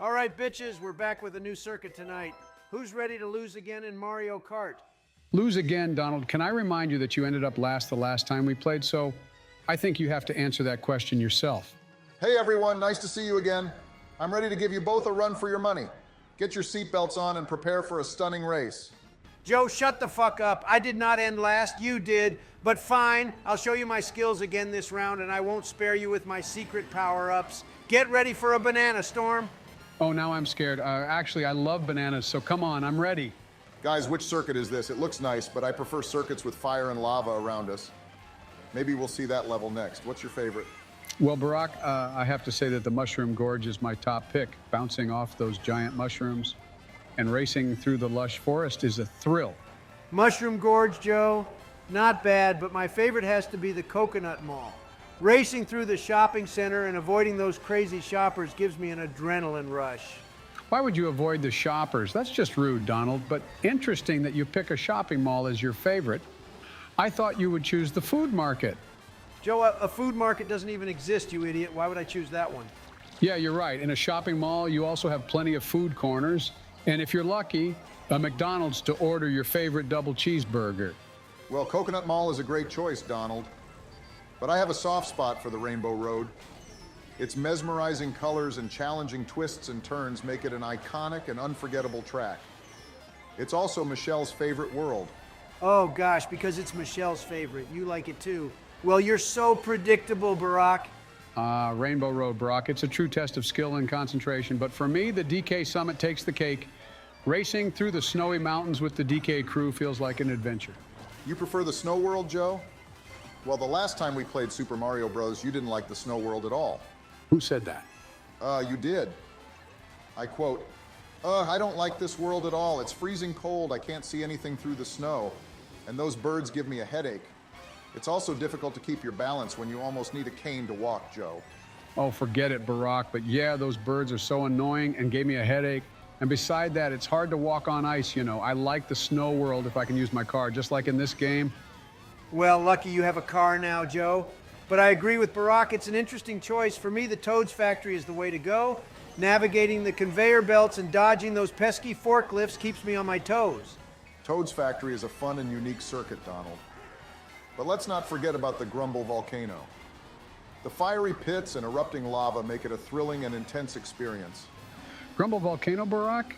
All right, bitches, we're back with a new circuit tonight. Who's ready to lose again in Mario Kart? Lose again, Donald. Can I remind you that you ended up last the last time we played? So I think you have to answer that question yourself. Hey everyone, nice to see you again. I'm ready to give you both a run for your money. Get your seatbelts on and prepare for a stunning race. Joe, shut the fuck up. I did not end last, you did. But fine, I'll show you my skills again this round and I won't spare you with my secret power-ups. Get ready for a banana storm. Oh, now I'm scared. Actually, I love bananas, so come on, I'm ready. Guys, which circuit is this? It looks nice, but I prefer circuits with fire and lava around us. Maybe we'll see that level next. What's your favorite? Well, Barack, I have to say that the Mushroom Gorge is my top pick. Bouncing off those giant mushrooms and racing through the lush forest is a thrill. Mushroom Gorge, Joe, not bad, but my favorite has to be the Coconut Mall. Racing through the shopping center and avoiding those crazy shoppers gives me an adrenaline rush. Why would you avoid the shoppers? That's just rude, Donald, but interesting that you pick a shopping mall as your favorite. I thought you would choose the food market. Joe, a food market doesn't even exist, you idiot. Why would I choose that one? Yeah, you're right. In a shopping mall, you also have plenty of food corners. And if you're lucky, a McDonald's to order your favorite double cheeseburger. Well, Coconut Mall is a great choice, Donald. But I have a soft spot for the Rainbow Road. Its mesmerizing colors and challenging twists and turns make it an iconic and unforgettable track. It's also Michelle's favorite world. Oh gosh, because it's Michelle's favorite. You like it too. Well, you're so predictable, Barack. Rainbow Road, Brock. It's a true test of skill and concentration. But for me, the DK Summit takes the cake. Racing through the snowy mountains with the DK crew feels like an adventure. You prefer the Snow World, Joe? Well, the last time we played Super Mario Bros., you didn't like the Snow World at all. Who said that? You did. I quote, I don't like this world at all. It's freezing cold. I can't see anything through the snow. And those birds give me a headache. It's also difficult to keep your balance when you almost need a cane to walk, Joe. Oh, forget it, Barack. But yeah, those birds are so annoying and gave me a headache. And beside that, it's hard to walk on ice, you know. I like the snow world if I can use my car, just like in this game. Well, lucky you have a car now, Joe. But I agree with Barack, it's an interesting choice. For me, the Toad's Factory is the way to go. Navigating the conveyor belts and dodging those pesky forklifts keeps me on my toes. Toad's Factory is a fun and unique circuit, Donald. But let's not forget about the Grumble Volcano. The fiery pits and erupting lava make it a thrilling and intense experience. Grumble Volcano, Barack?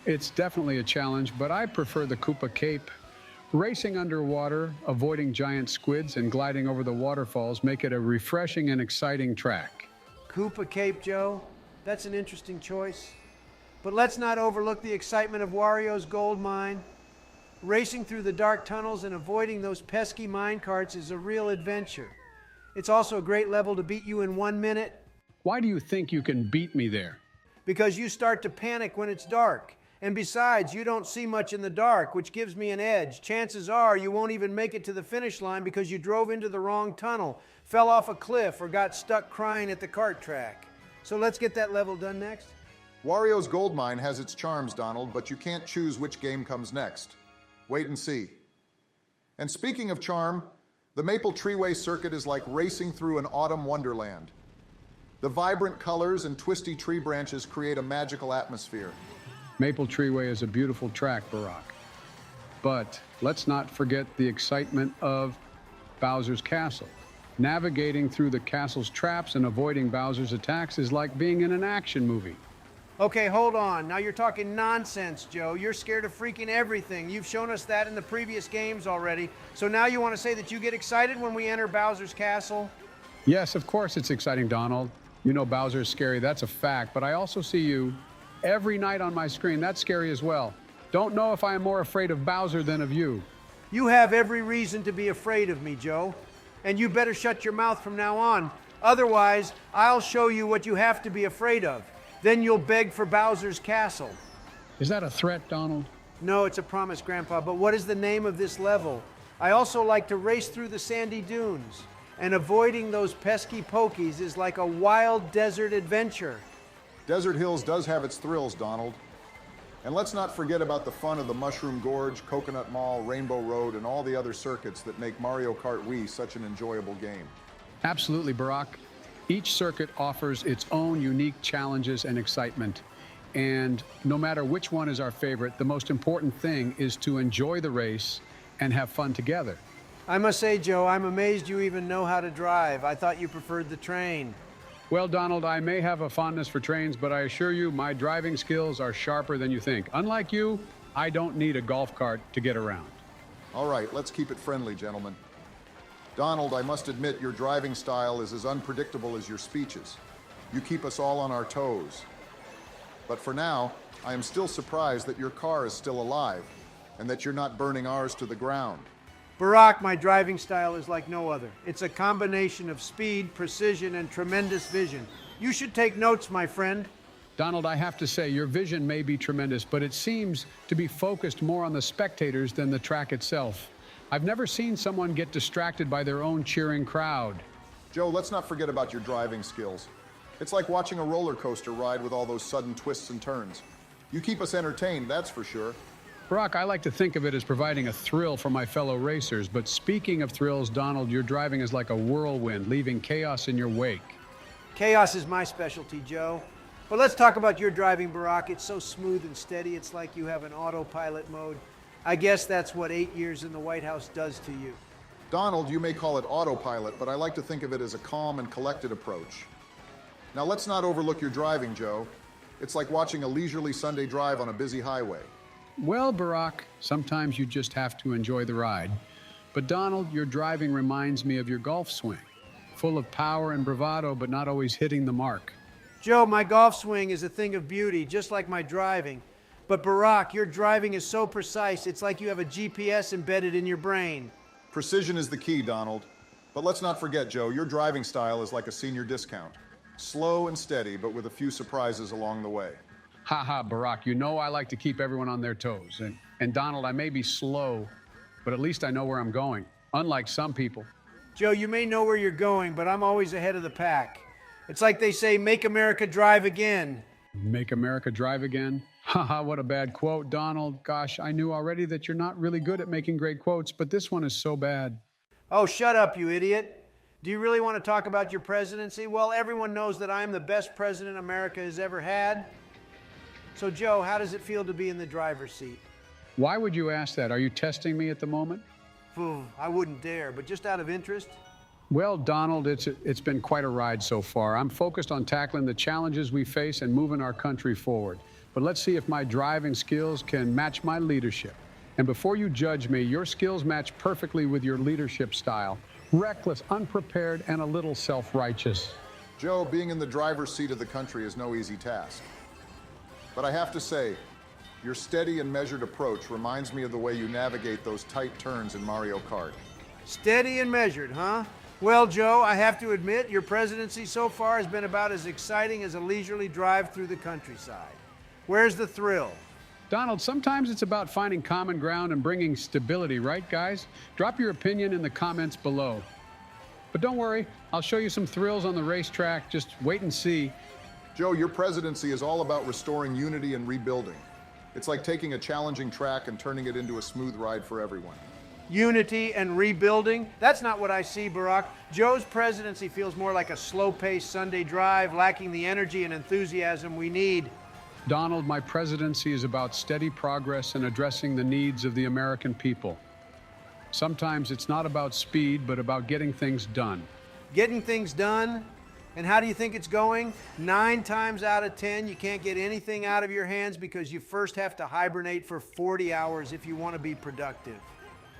It's definitely a challenge, but I prefer the Koopa Cape. Racing underwater, avoiding giant squids, and gliding over the waterfalls make it a refreshing and exciting track. Koopa Cape, Joe? That's an interesting choice. But let's not overlook the excitement of Wario's gold mine. Racing through the dark tunnels and avoiding those pesky mine carts is a real adventure. It's also a great level to beat you in 1 minute. Why do you think you can beat me there? Because you start to panic when it's dark. And besides, you don't see much in the dark, which gives me an edge. Chances are you won't even make it to the finish line because you drove into the wrong tunnel, fell off a cliff, or got stuck crying at the kart track. So let's get that level done next. Wario's gold mine has its charms, Donald, but you can't choose which game comes next. Wait and see. And speaking of charm, the Maple Treeway circuit is like racing through an autumn wonderland. The vibrant colors and twisty tree branches create a magical atmosphere. Maple Treeway is a beautiful track, Barack. But let's not forget the excitement of Bowser's Castle. Navigating through the castle's traps and avoiding Bowser's attacks is like being in an action movie. Okay, hold on. Now you're talking nonsense, Joe. You're scared of freaking everything. You've shown us that in the previous games already. So now you want to say that you get excited when we enter Bowser's Castle? Yes, of course it's exciting, Donald. You know Bowser's scary, that's a fact. But I also see you every night on my screen. That's scary as well. Don't know if I am more afraid of Bowser than of you. You have every reason to be afraid of me, Joe. And you better shut your mouth from now on. Otherwise, I'll show you what you have to be afraid of. Then you'll beg for Bowser's Castle. Is that a threat, Donald? No, it's a promise, Grandpa. But what is the name of this level? I also like to race through the sandy dunes. And avoiding those pesky pokies is like a wild desert adventure. Desert Hills does have its thrills, Donald. And let's not forget about the fun of the Mushroom Gorge, Coconut Mall, Rainbow Road, and all the other circuits that make Mario Kart Wii such an enjoyable game. Absolutely, Barack. Each circuit offers its own unique challenges and excitement. And no matter which one is our favorite, the most important thing is to enjoy the race and have fun together. I must say, Joe, I'm amazed you even know how to drive. I thought you preferred the train. Well, Donald, I may have a fondness for trains, but I assure you my driving skills are sharper than you think. Unlike you, I don't need a golf cart to get around. All right, let's keep it friendly, gentlemen. Donald, I must admit your driving style is as unpredictable as your speeches. You keep us all on our toes. But for now, I am still surprised that your car is still alive and that you're not burning ours to the ground. Barack, my driving style is like no other. It's a combination of speed, precision, and tremendous vision. You should take notes, my friend. Donald, I have to say, your vision may be tremendous, but it seems to be focused more on the spectators than the track itself. I've never seen someone get distracted by their own cheering crowd. Joe, let's not forget about your driving skills. It's like watching a roller coaster ride with all those sudden twists and turns. You keep us entertained, that's for sure. Barack, I like to think of it as providing a thrill for my fellow racers, but speaking of thrills, Donald, your driving is like a whirlwind, leaving chaos in your wake. Chaos is my specialty, Joe. But let's talk about your driving, Barack. It's so smooth and steady, it's like you have an autopilot mode. I guess that's what 8 years in the White House does to you. Donald, you may call it autopilot, but I like to think of it as a calm and collected approach. Now let's not overlook your driving, Joe. It's like watching a leisurely Sunday drive on a busy highway. Well, Barack, sometimes you just have to enjoy the ride. But Donald, your driving reminds me of your golf swing. Full of power and bravado, but not always hitting the mark. Joe, my golf swing is a thing of beauty, just like my driving. But Barack, your driving is so precise, it's like you have a GPS embedded in your brain. Precision is the key, Donald. But let's not forget, Joe, your driving style is like a senior discount. Slow and steady, but with a few surprises along the way. Ha, Barack, you know I like to keep everyone on their toes. And Donald, I may be slow, but at least I know where I'm going, unlike some people. Joe, you may know where you're going, but I'm always ahead of the pack. It's like they say, make America drive again. Make America drive again? Haha, what a bad quote, Donald. Gosh, I knew already that you're not really good at making great quotes, but this one is so bad. Oh, shut up, you idiot. Do you really want to talk about your presidency? Well, everyone knows that I am the best president America has ever had. So, Joe, how does it feel to be in the driver's seat? Why would you ask that? Are you testing me at the moment? I wouldn't dare, but just out of interest. Well, Donald, it's been quite a ride so far. I'm focused on tackling the challenges we face and moving our country forward. But let's see if my driving skills can match my leadership. And before you judge me, your skills match perfectly with your leadership style. Reckless, unprepared, and a little self-righteous. Joe, being in the driver's seat of the country is no easy task. But I have to say, your steady and measured approach reminds me of the way you navigate those tight turns in Mario Kart. Steady and measured, huh? Well, Joe, I have to admit, your presidency so far has been about as exciting as a leisurely drive through the countryside. Where's the thrill? Donald, sometimes it's about finding common ground and bringing stability, right, guys? Drop your opinion in the comments below. But don't worry, I'll show you some thrills on the racetrack. Just wait and see. Joe, your presidency is all about restoring unity and rebuilding. It's like taking a challenging track and turning it into a smooth ride for everyone. Unity and rebuilding? That's not what I see, Barack. Joe's presidency feels more like a slow-paced Sunday drive, lacking the energy and enthusiasm we need. Donald, my presidency is about steady progress and addressing the needs of the American people. Sometimes it's not about speed, but about getting things done. Getting things done? And how do you think it's going? 9 times out of 10, you can't get anything out of your hands because you first have to hibernate for 40 hours if you want to be productive.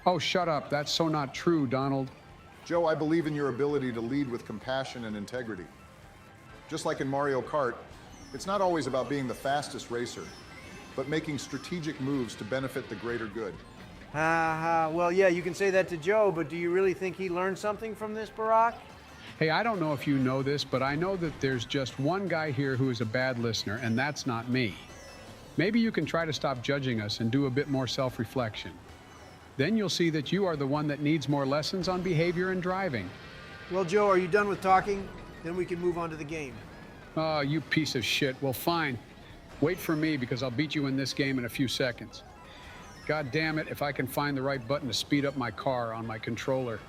Oh, shut up. That's so not true, Donald. Joe, I believe in your ability to lead with compassion and integrity. Just like in Mario Kart, it's not always about being the fastest racer, but making strategic moves to benefit the greater good. Well, yeah, you can say that to Joe, but do you really think he learned something from this, Barack? Hey, I don't know if you know this, but I know that there's just one guy here who is a bad listener, and that's not me. Maybe you can try to stop judging us and do a bit more self-reflection. Then you'll see that you are the one that needs more lessons on behavior and driving. Well, Joe, are you done with talking? Then we can move on to the game. Oh, you piece of shit. Well, fine. Wait for me because I'll beat you in this game in a few seconds. God damn it, if I can find the right button to speed up my car on my controller.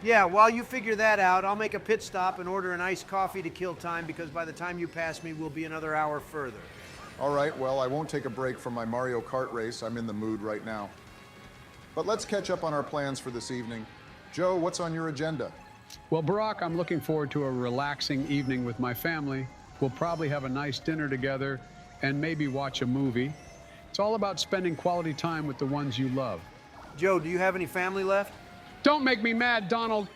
Yeah, while you figure that out, I'll make a pit stop and order an iced coffee to kill time because by the time you pass me, we'll be another hour further. All right, well, I won't take a break from my Mario Kart race. I'm in the mood right now. But let's catch up on our plans for this evening. Joe, what's on your agenda? Well, Barack, I'm looking forward to a relaxing evening with my family. We'll probably have a nice dinner together and maybe watch a movie. It's all about spending quality time with the ones you love. Joe, do you have any family left? Don't make me mad, Donald.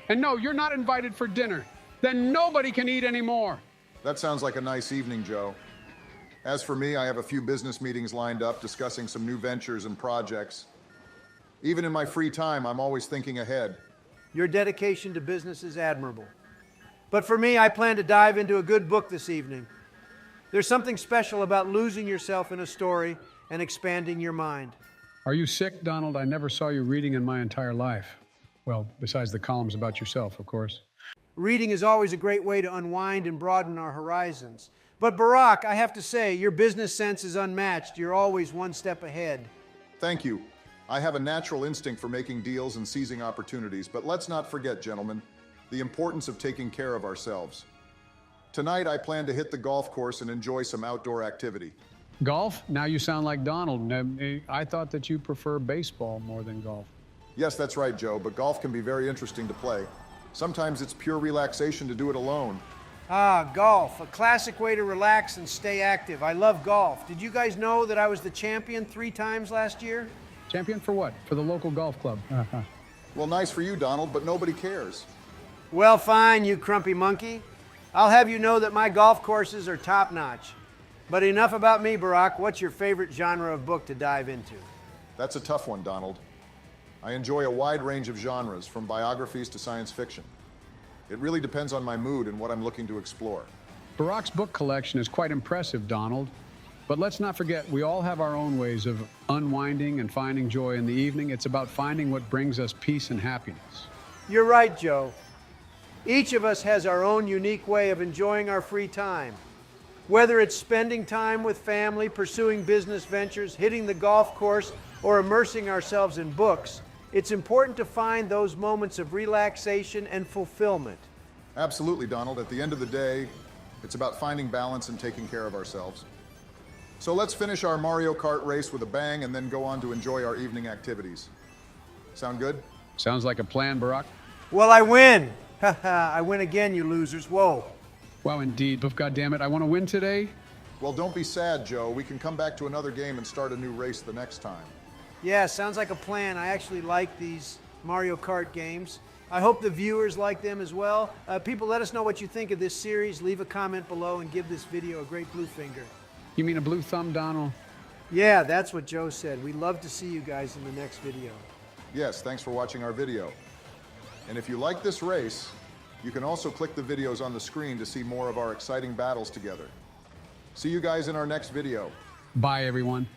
And no, you're not invited for dinner. Then nobody can eat anymore. That sounds like a nice evening, Joe. As for me, I have a few business meetings lined up discussing some new ventures and projects. Even in my free time, I'm always thinking ahead. Your dedication to business is admirable. But for me, I plan to dive into a good book this evening. There's something special about losing yourself in a story and expanding your mind. Are you sick, Donald? I never saw you reading in my entire life. Well, besides the columns about yourself, of course. Reading is always a great way to unwind and broaden our horizons. But Barack, I have to say, your business sense is unmatched. You're always one step ahead. Thank you. I have a natural instinct for making deals and seizing opportunities, but let's not forget, gentlemen, the importance of taking care of ourselves. Tonight, I plan to hit the golf course and enjoy some outdoor activity. Golf? Now you sound like Donald. I thought that you prefer baseball more than golf. Yes, that's right, Joe, but golf can be very interesting to play. Sometimes it's pure relaxation to do it alone. Ah, golf, a classic way to relax and stay active. I love golf. Did you guys know that I was the champion 3 times last year? Champion for what? For the local golf club. Well, nice for you, Donald, but nobody cares. Well, fine, you crumpy monkey. I'll have you know that my golf courses are top-notch. But enough about me, Barack. What's your favorite genre of book to dive into? That's a tough one, Donald. I enjoy a wide range of genres, from biographies to science fiction. It really depends on my mood and what I'm looking to explore. Barack's book collection is quite impressive, Donald. But let's not forget, we all have our own ways of unwinding and finding joy in the evening. It's about finding what brings us peace and happiness. You're right, Joe. Each of us has our own unique way of enjoying our free time. Whether it's spending time with family, pursuing business ventures, hitting the golf course, or immersing ourselves in books, it's important to find those moments of relaxation and fulfillment. Absolutely, Donald. At the end of the day, it's about finding balance and taking care of ourselves. So let's finish our Mario Kart race with a bang and then go on to enjoy our evening activities. Sound good? Sounds like a plan, Barack. Well, I win. I win again, you losers. Whoa. Wow, indeed. But goddammit, I want to win today. Well, don't be sad, Joe. We can come back to another game and start a new race the next time. Yeah, sounds like a plan. I actually like these Mario Kart games. I hope the viewers like them as well. People, let us know what you think of this series. Leave a comment below and give this video a great blue finger. You mean a blue thumb, Donald? Yeah, that's what Joe said. We'd love to see you guys in the next video. Yes, thanks for watching our video. And if you like this race, you can also click the videos on the screen to see more of our exciting battles together. See you guys in our next video. Bye, everyone.